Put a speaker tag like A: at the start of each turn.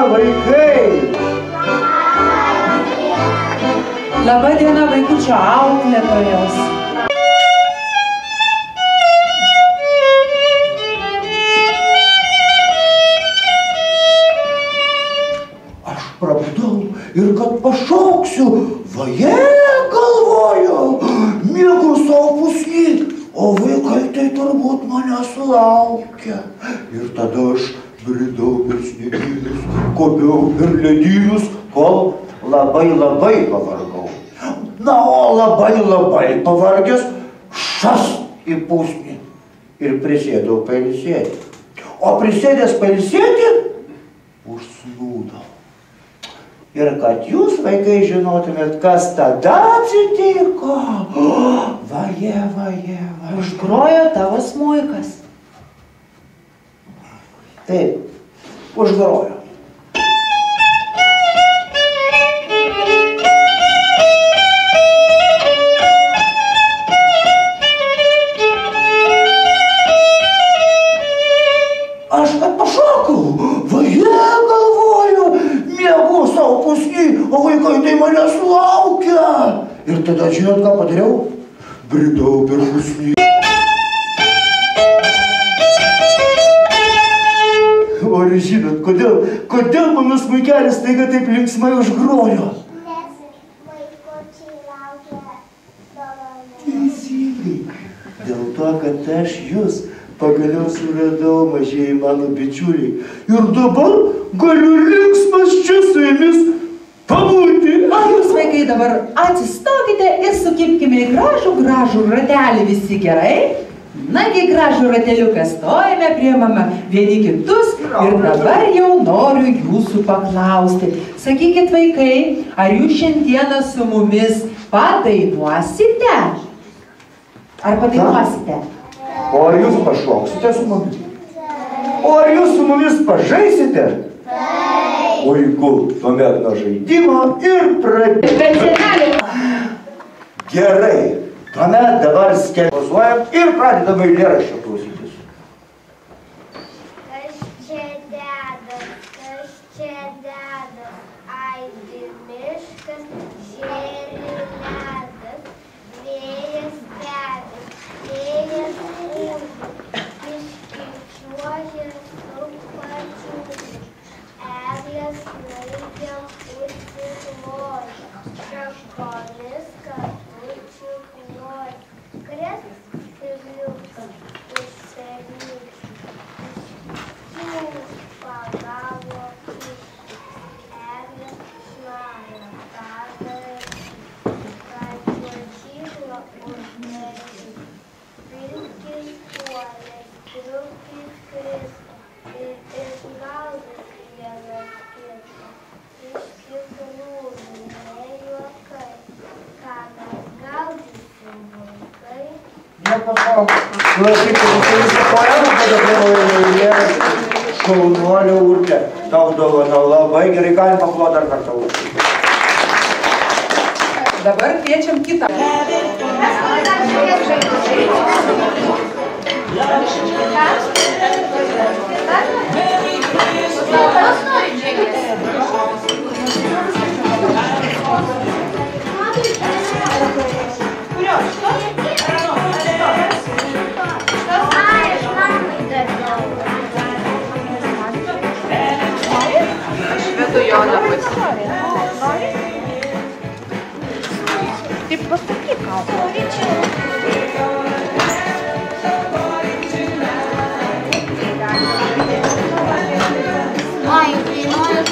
A: vaikai!
B: Labą dieną, vaikučio auklėtojos.
A: Aš prabudau ir kad pašauksiu, vaje galvoju, miegu savo pusnį, o vaikai tai turbūt manęs laukia. Ir tada aš bridau per sniegynus, kopiau per ledynus, kol labai pavargau. Na, o labai pavargęs šas į pusnį ir prisėdau pailsėti. O prisėdęs pailsėti, užsnūdau. Ir kad jūs, vaikai, žinotumėt, kas tada atsitiko. Vaje.
B: Užgrojo tavo smuikas.
A: Taip, užgrojo. Aš kad pašokau, vaje galvoju, miegu savo pusnį, o vaikai tai manęs laukia. Ir tada, žinot, ką padariau? Bridau per pusnį. O ar žinot, kodėl mano smuikelis staiga taip linksmai užgrojo?
C: Nes vaikučiai laukia dovanų.
A: Teisingai. Dėl to, kad aš jūs pagaliau suradau, mažieji mano bičiuliai. Ir dabar galiu linksmas čia su jumis pabūti.
B: O jūs, vaikai, dabar atsistokite ir sukipkime į gražų ratelį visi, gerai? Nagi, gražų rateliuką stojame, priemame vieni kitus ir dabar jau noriu jūsų paklausti. Sakykit, vaikai, ar jūs šiandieną su mumis padainuosite? Ar padainuosite?
A: O ar jūs pašoksite su mumis? O ar jūs su mumis pažaisite? Puiku, tuomet nuo žaidimo ir pradėsime. Gerai, tuomet dabar skelbuojam ir pradedame eilėraščio klausytis.
C: Kas čia dedas, aidi miškas, žėri ledas, vėjas stebi, vėjas ūžia, išskaičiuoja su pačiūžia, eglės snaigėm užsikloja, šakomis kartučių kloja, kresas ir liukas užsivyks, iškiūs pagavo kiškis, eglės šnara padarys, kad čiuožykla uždarys, vilkis puolė, striukis krista ir išgaudys vienas kitą. Iš tikrųjų ne juokai, ką mes gaudysim vaikai.
A: Klausykite, visą poemą padavimo eilėraštį šaunuolio urte. Daug dovanų, labai gerai, galim paploti dar kartą urtį.
B: Dabar kviečiam kitą.
D: Taip pasakyk, ką norėčiau. Ai, tai noriu